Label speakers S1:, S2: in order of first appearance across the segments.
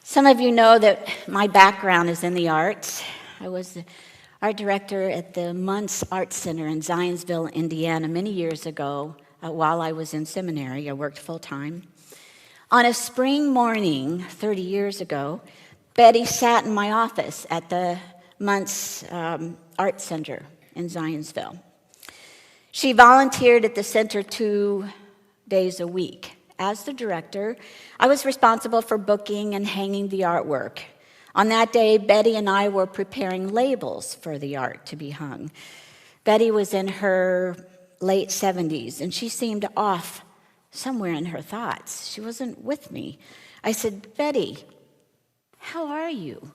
S1: Some of you know that my background is in the arts. I was the art director at the Muntz Art Center in Zionsville, Indiana, many years ago while I was in seminary. I worked full-time. On a spring morning 30 years ago, Betty sat in my office at the Muntz Art Center in Zionsville. She volunteered at the center 2 days a week. As the director, I was responsible for booking and hanging the artwork. On that day, Betty and I were preparing labels for the art to be hung. Betty was in her late 70s, and she seemed off somewhere in her thoughts. She wasn't with me. I said, "Betty, how are you?"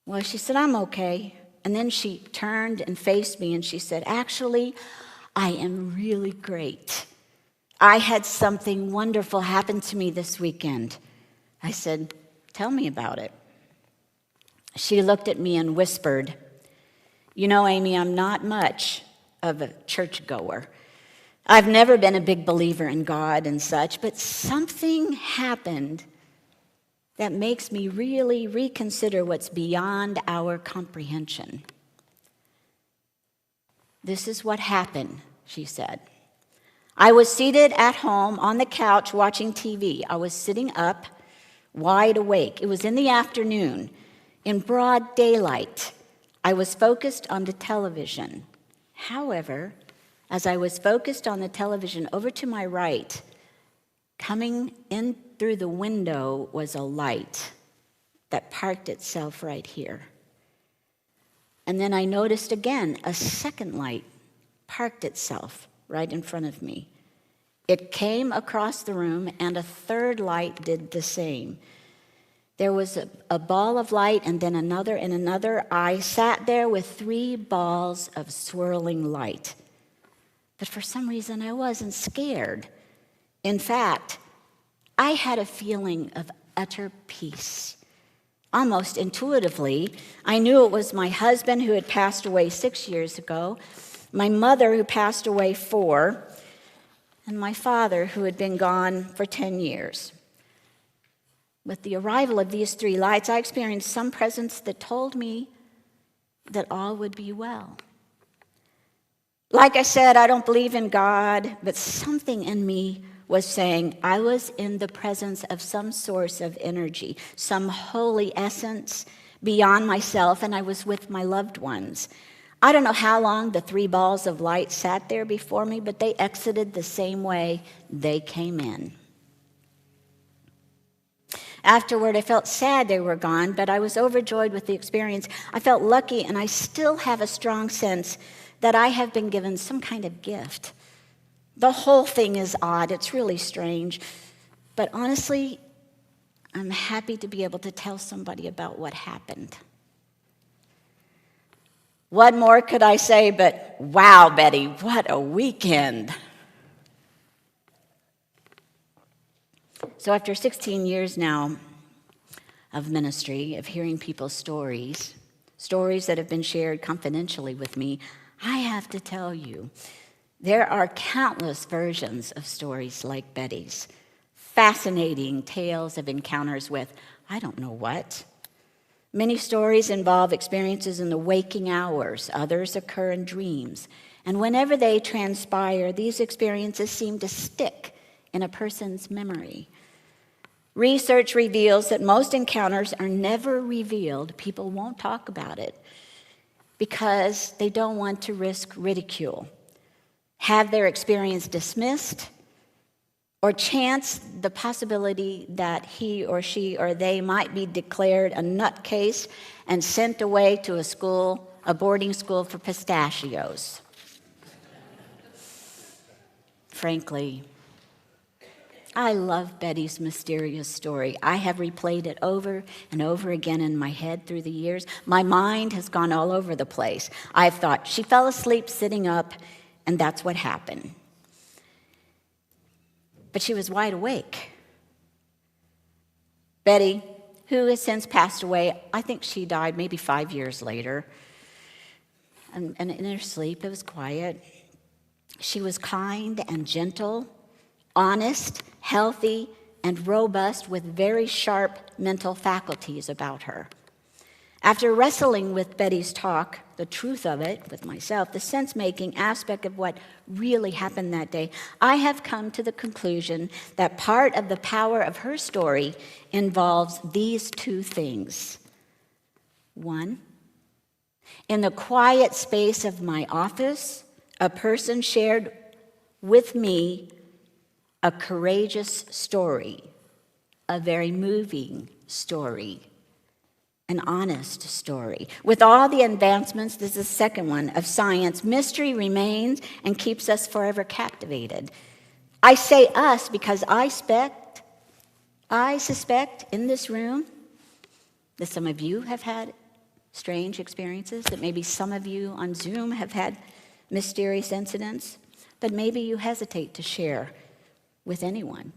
S1: Well, she said, "I'm okay." And then she turned and faced me, and she said, "Actually, I am really great. I had something wonderful happen to me this weekend." I said, "Tell me about it." She looked at me and whispered, "You know, Amy, I'm not much of a churchgoer. I've never been a big believer in God and such, but something happened that makes me really reconsider what's beyond our comprehension." "This is what happened," she said. "I was seated at home on the couch watching TV. I was sitting up, wide awake. It was in the afternoon, in broad daylight. I was focused on the television. However, as I was focused on the television, over to my right, coming in through the window was a light that parked itself right here. And then I noticed again a second light parked itself right in front of me. It came across the room, and a third light did the same. There was a ball of light, and then another and another. I sat there with 3 balls of swirling light. But for some reason, I wasn't scared. In fact, I had a feeling of utter peace. Almost intuitively, I knew it was my husband who had passed away 6 years ago, my mother who passed away 4, and my father who had been gone for 10 years. With the arrival of these 3 lights, I experienced some presence that told me that all would be well. Like I said, I don't believe in God, but something in me was saying I was in the presence of some source of energy, some holy essence beyond myself, and I was with my loved ones. I don't know how long the 3 balls of light sat there before me, but they exited the same way they came in. Afterward, I felt sad they were gone, but I was overjoyed with the experience. I felt lucky, and I still have a strong sense that I have been given some kind of gift. The whole thing is odd. It's really strange. But honestly, I'm happy to be able to tell somebody about what happened. What more could I say but, wow, Betty, what a weekend. So after 16 years now of ministry, of hearing people's stories that have been shared confidentially with me, I have to tell you, there are countless versions of stories like Betty's. Fascinating tales of encounters with I don't know what. Many stories involve experiences in the waking hours. Others occur in dreams. And whenever they transpire, these experiences seem to stick in a person's memory. Research reveals that most encounters are never revealed. People won't talk about it because they don't want to risk ridicule, have their experience dismissed, or chance the possibility that he or she or they might be declared a nutcase and sent away to a boarding school for pistachios. Frankly, I love Betty's mysterious story. I have replayed it over and over again in my head through the years. My mind has gone all over the place. I've thought she fell asleep sitting up, and that's what happened. But she was wide awake. Betty, who has since passed away, I think she died maybe 5 years later. And in her sleep, it was quiet. She was kind and gentle, honest, healthy, and robust with very sharp mental faculties about her. After wrestling with Betty's talk, the truth of it with myself, the sense-making aspect of what really happened that day, I have come to the conclusion that part of the power of her story involves these two things. One, in the quiet space of my office, a person shared with me a courageous story, a very moving story, an honest story. With all the advancements, this is the second one, of science, mystery remains and keeps us forever captivated. I say us because I suspect in this room that some of you have had strange experiences, that maybe some of you on Zoom have had mysterious incidents, but maybe you hesitate to share with anyone.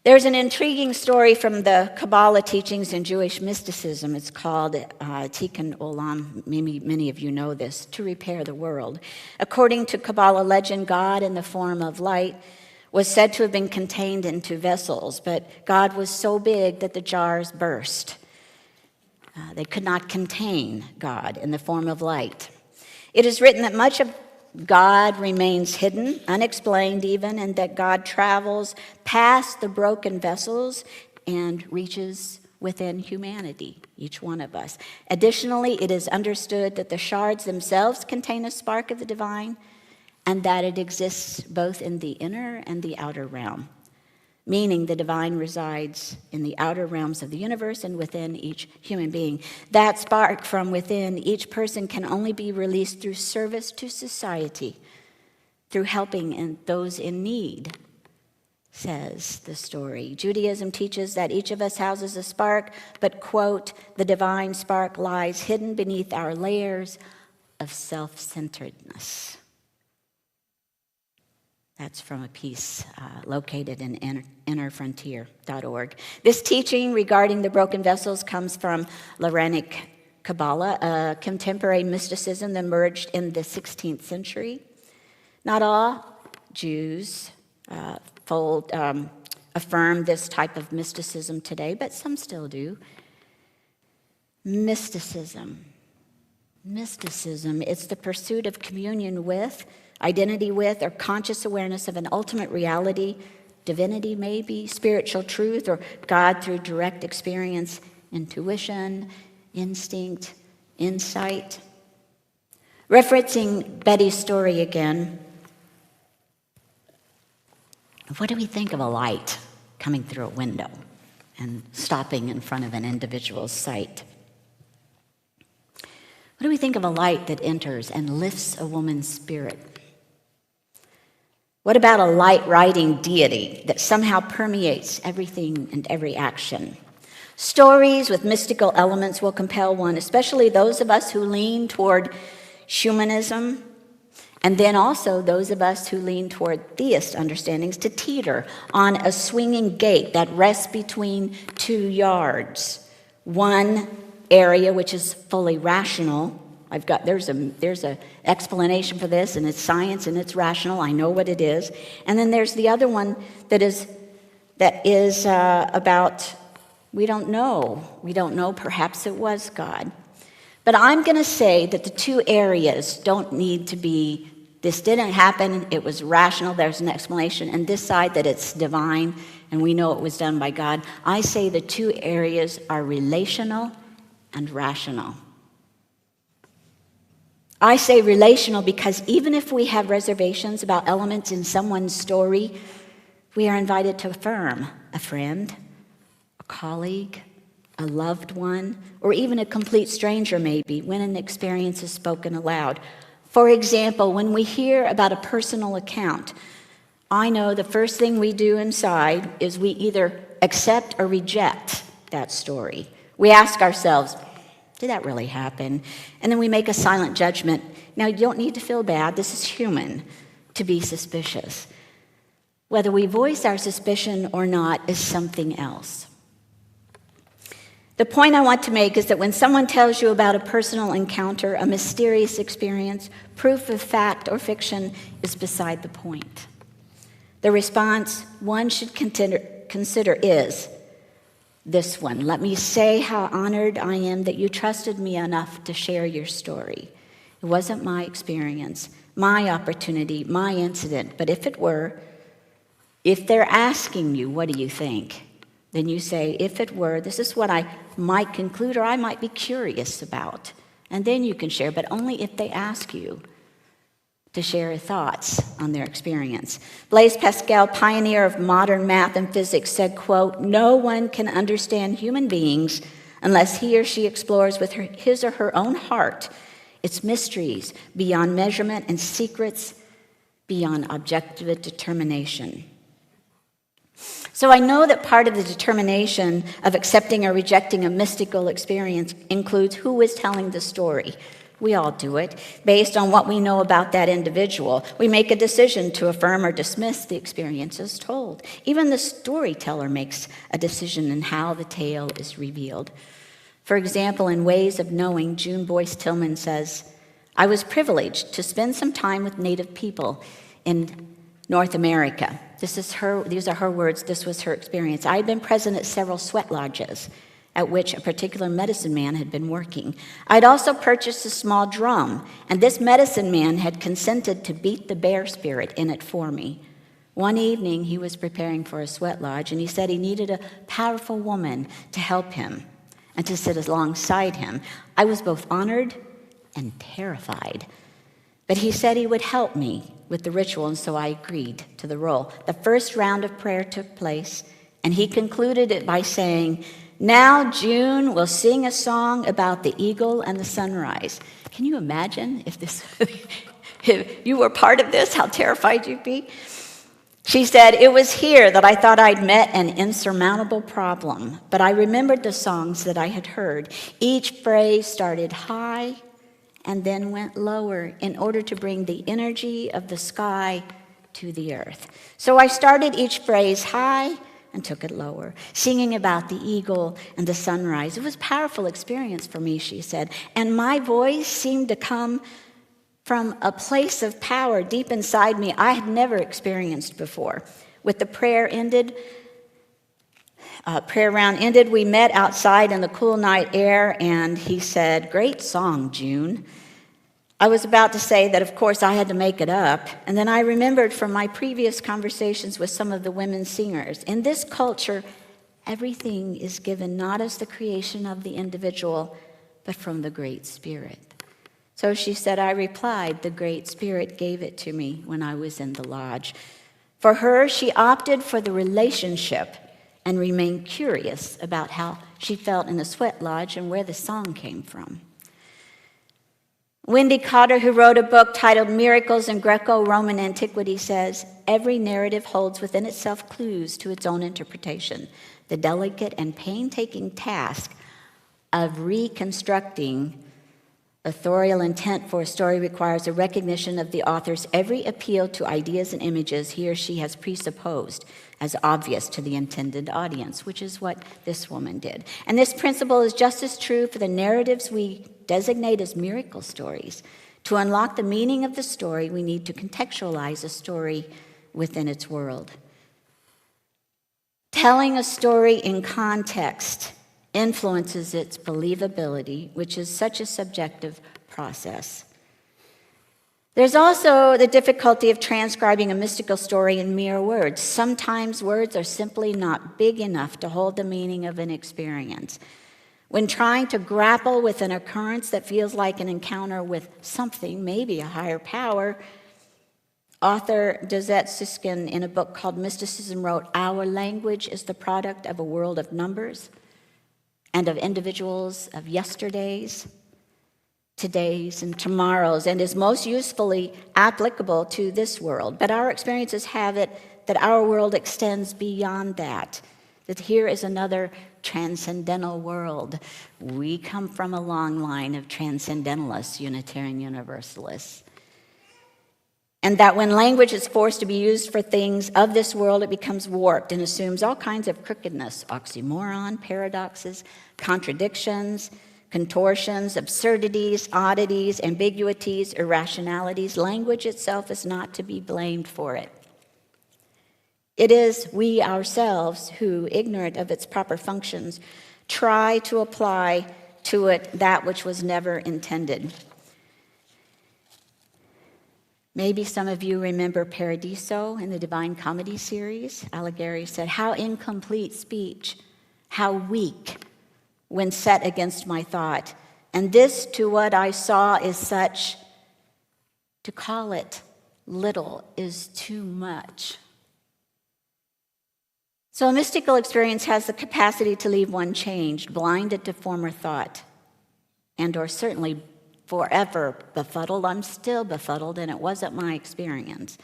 S1: There's an intriguing story from the Kabbalah teachings in Jewish mysticism. It's called Tikkun Olam. Maybe many of you know this, to repair the world. According to Kabbalah legend, God in the form of light was said to have been contained in two vessels, but God was so big that the jars burst. They could not contain God in the form of light. It is written that much of God remains hidden, unexplained even, and that God travels past the broken vessels and reaches within humanity, each one of us. Additionally, it is understood that the shards themselves contain a spark of the divine, and that it exists both in the inner and the outer realm, meaning the divine resides in the outer realms of the universe and within each human being. That spark from within each person can only be released through service to society, through helping those in need, says the story. Judaism teaches that each of us houses a spark, but, quote, the divine spark lies hidden beneath our layers of self-centeredness. That's from a piece located in innerfrontier.org. This teaching regarding the broken vessels comes from Loranic Kabbalah, a contemporary mysticism that emerged in the 16th century. Not all Jews affirm this type of mysticism today, but some still do. Mysticism, it's the pursuit of communion with, identity with, or conscious awareness of an ultimate reality, divinity maybe, spiritual truth, or God through direct experience, intuition, instinct, insight. Referencing Betty's story again, what do we think of a light coming through a window and stopping in front of an individual's sight? What do we think of a light that enters and lifts a woman's spirit? What about a light-riding deity that somehow permeates everything and every action? Stories with mystical elements will compel one, especially those of us who lean toward humanism, and then also those of us who lean toward theist understandings, to teeter on a swinging gate that rests between two yards. One area which is fully rational. There's a explanation for this, and it's science and it's rational. I know what it is. And then there's the other one that is about, we don't know. We don't know. Perhaps it was God. But I'm going to say that the two areas don't need to be, this didn't happen, it was rational, there's an explanation, and this side that it's divine, and we know it was done by God. I say the two areas are relational and rational. I say relational because even if we have reservations about elements in someone's story, we are invited to affirm a friend, a colleague, a loved one, or even a complete stranger maybe, when an experience is spoken aloud. For example, when we hear about a personal account, I know the first thing we do inside is we either accept or reject that story. We ask ourselves, did that really happen? And then we make a silent judgment. Now, you don't need to feel bad. This is human to be suspicious. Whether we voice our suspicion or not is something else. The point I want to make is that when someone tells you about a personal encounter, a mysterious experience, proof of fact or fiction is beside the point. The response one should consider is this one. Let me say how honored I am that you trusted me enough to share your story. It wasn't my experience, my opportunity, my incident, but if it were, if they're asking you, what do you think? Then you say, if it were, this is what I might conclude or I might be curious about. And then you can share, but only if they ask you to share thoughts on their experience. Blaise Pascal, pioneer of modern math and physics, said, quote, "No one can understand human beings unless he or she explores with his or her own heart its mysteries beyond measurement and secrets beyond objective determination." So I know that part of the determination of accepting or rejecting a mystical experience includes who is telling the story. We all do it. Based on what we know about that individual, we make a decision to affirm or dismiss the experience as told. Even the storyteller makes a decision in how the tale is revealed. For example, in Ways of Knowing, June Boyce Tillman says, "I was privileged to spend some time with Native people in North America." These are her words, this was her experience. "I had been present at several sweat lodges at which a particular medicine man had been working. I'd also purchased a small drum, and this medicine man had consented to beat the bear spirit in it for me. One evening, he was preparing for a sweat lodge, and he said he needed a powerful woman to help him and to sit alongside him. I was both honored and terrified. But he said he would help me with the ritual, and so I agreed to the role. The first round of prayer took place, and he concluded it by saying, 'Now June will sing a song about the eagle and the sunrise.'" Can you imagine if you were part of this, how terrified you'd be? She said, "It was here that I thought I'd met an insurmountable problem, but I remembered the songs that I had heard. Each phrase started high and then went lower in order to bring the energy of the sky to the earth. So I started each phrase high and took it lower, singing about the eagle and the sunrise. It was a powerful experience for me," she said, "and my voice seemed to come from a place of power deep inside me I had never experienced before. With the prayer round ended, we met outside in the cool night air, and he said, 'Great song, June.' I was about to say that, of course, I had to make it up, and then I remembered from my previous conversations with some of the women singers. In this culture, everything is given not as the creation of the individual, but from the Great Spirit. So she said, I replied, the Great Spirit gave it to me when I was in the lodge. For her, she opted for the relationship and remained curious about how she felt in the sweat lodge and where the song came from. Wendy Cotter, who wrote a book titled Miracles in Greco-Roman Antiquity, says, every narrative holds within itself clues to its own interpretation. The delicate and painstaking task of reconstructing authorial intent for a story requires a recognition of the author's every appeal to ideas and images he or she has presupposed as obvious to the intended audience, which is what this woman did. And this principle is just as true for the narratives we designate as miracle stories. To unlock the meaning of the story, we need to contextualize a story within its world. Telling a story in context influences its believability, which is such a subjective process. There's also the difficulty of transcribing a mystical story in mere words. Sometimes words are simply not big enough to hold the meaning of an experience. When trying to grapple with an occurrence that feels like an encounter with something, maybe a higher power, author Dosette Siskin, in a book called Mysticism, wrote, our language is the product of a world of numbers and of individuals of yesterdays, todays, and tomorrows, and is most usefully applicable to this world. But our experiences have it that our world extends beyond that here is another transcendental world. We come from a long line of transcendentalists, Unitarian Universalists. And that when language is forced to be used for things of this world, it becomes warped and assumes all kinds of crookedness, oxymoron, paradoxes, contradictions, contortions, absurdities, oddities, ambiguities, irrationalities. Language itself is not to be blamed for it. It is we ourselves who, ignorant of its proper functions, try to apply to it that which was never intended. Maybe some of you remember Paradiso in the Divine Comedy series. Alighieri said, "How incomplete speech, how weak when set against my thought. And this to what I saw is such, to call it little is too much." So a mystical experience has the capacity to leave one changed, blinded to former thought, and or certainly forever befuddled. I'm still befuddled, and it wasn't my experience.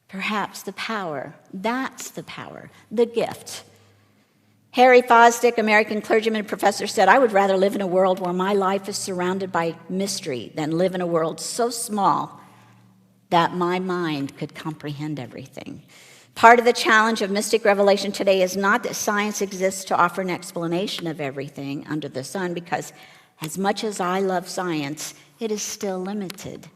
S1: Perhaps the power, that's the power, the gift. Harry Fosdick, American clergyman and professor, said, "I would rather live in a world where my life is surrounded by mystery than live in a world so small that my mind could comprehend everything." Part of the challenge of mystic revelation today is not that science exists to offer an explanation of everything under the sun, because as much as I love science, it is still limited.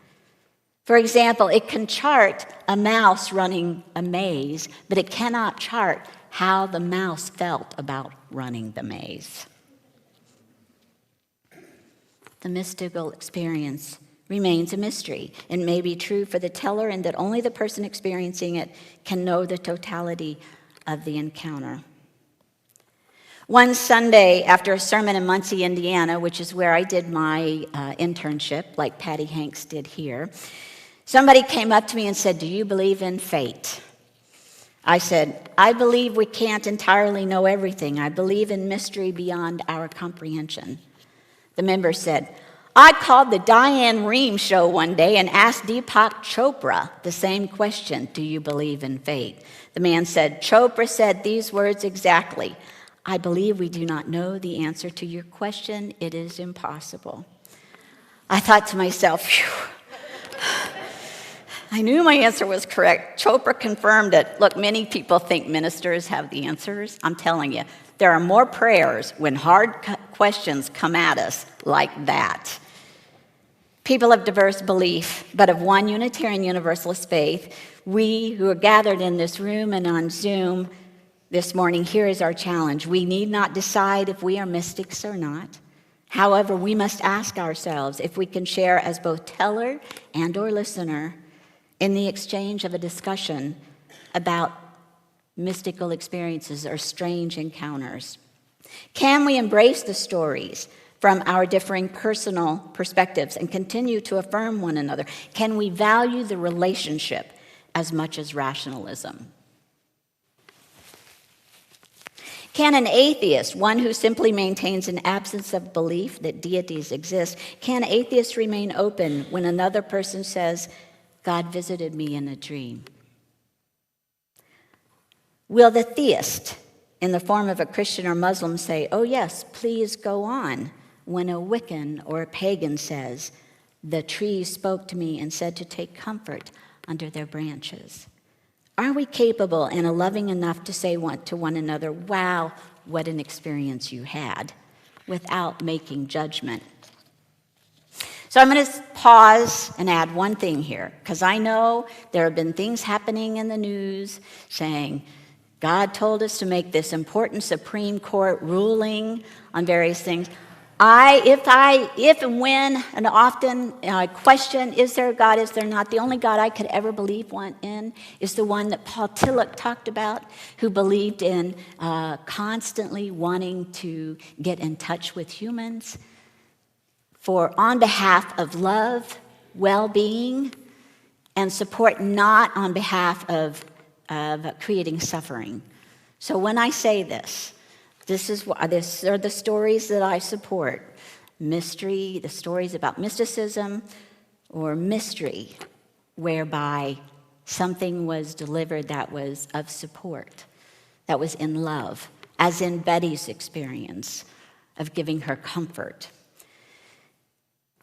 S1: For example, it can chart a mouse running a maze, but it cannot chart how the mouse felt about running the maze. The mystical experience remains a mystery. It may be true for the teller, and that only the person experiencing it can know the totality of the encounter. One Sunday, after a sermon in Muncie, Indiana, which is where I did my internship, like Patty Hanks did here, somebody came up to me and said, "Do you believe in fate?" I said, "I believe we can't entirely know everything. I believe in mystery beyond our comprehension." The member said, "I called the Diane Rehm show one day and asked Deepak Chopra the same question, 'Do you believe in fate?' The man said, 'Chopra said these words exactly: I believe we do not know the answer to your question. It is impossible.'" I thought to myself, phew. I knew my answer was correct. Chopra confirmed it. Look, many people think ministers have the answers. I'm telling you, there are more prayers when hard questions come at us like that. People of diverse belief, but of one Unitarian Universalist faith, we who are gathered in this room and on Zoom this morning, here is our challenge. We need not decide if we are mystics or not. However, we must ask ourselves if we can share as both teller and or listener in the exchange of a discussion about mystical experiences or strange encounters. Can we embrace the stories from our differing personal perspectives and continue to affirm one another? Can we value the relationship as much as rationalism? Can an atheist, one who simply maintains an absence of belief that deities exist, can atheists remain open when another person says, "God visited me in a dream"? Will the theist, in the form of a Christian or Muslim, say, "Oh yes, please go on," when a Wiccan or a pagan says, "The trees spoke to me and said to take comfort under their branches"? Are we capable and loving enough to say to one another, "Wow, what an experience you had," without making judgment? So I'm going to pause and add one thing here, because I know there have been things happening in the news saying, God told us to make this important Supreme Court ruling on various things. If and when and often I question, is there a God, is there not? The only God I could ever believe in is the one that Paul Tillich talked about, who believed in constantly wanting to get in touch with humans on behalf of love, well-being, and support, not on behalf of creating suffering. So when I say this are the stories that I support. Mystery, the stories about mysticism, or mystery, whereby something was delivered that was of support, that was in love, as in Betty's experience of giving her comfort.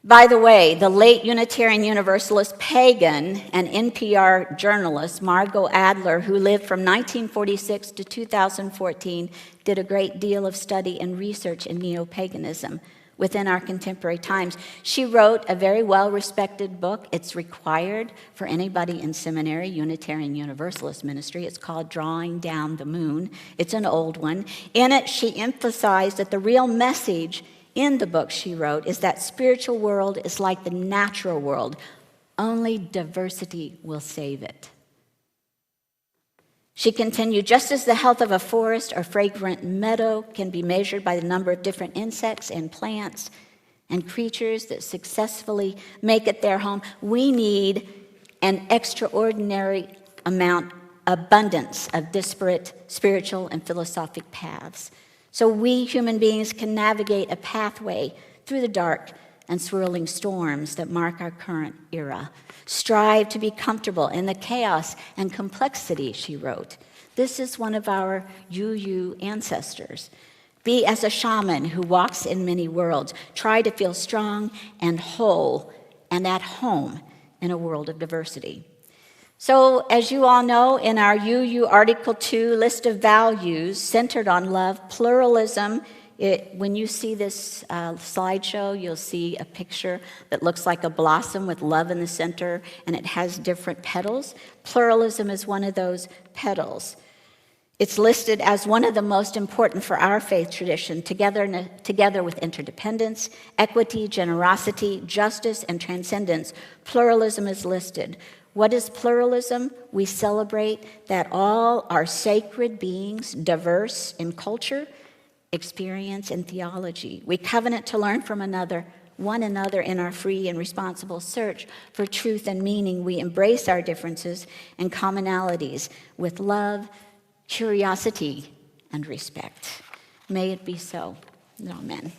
S1: By the way, the late Unitarian Universalist pagan and NPR journalist Margot Adler, who lived from 1946 to 2014, did a great deal of study and research in neo-paganism. within our contemporary times. She wrote a very well-respected book. It's required for anybody in seminary, Unitarian Universalist ministry. It's called Drawing Down the Moon. It's an old one. In it, she emphasized that the real message in the book she wrote is that spiritual world is like the natural world. Only diversity will save it. She continued, just as the health of a forest or fragrant meadow can be measured by the number of different insects and plants and creatures that successfully make it their home, we need an extraordinary abundance of disparate spiritual and philosophic paths. So we human beings can navigate a pathway through the dark and swirling storms that mark our current era. Strive to be comfortable in the chaos and complexity, she wrote. This is one of our UU ancestors. Be as a shaman who walks in many worlds. Try to feel strong and whole and at home in a world of diversity. So, as you all know, in our UU Article 2 list of values centered on love, pluralism, when you see this slideshow, you'll see a picture that looks like a blossom with love in the center, and it has different petals. Pluralism is one of those petals. It's listed as one of the most important for our faith tradition, together with interdependence, equity, generosity, justice, and transcendence. Pluralism is listed. What is pluralism? We celebrate that all are sacred beings, diverse in culture, experience, and theology. We covenant to learn from one another in our free and responsible search for truth and meaning. We embrace our differences and commonalities with love, curiosity, and respect. May it be so. Amen.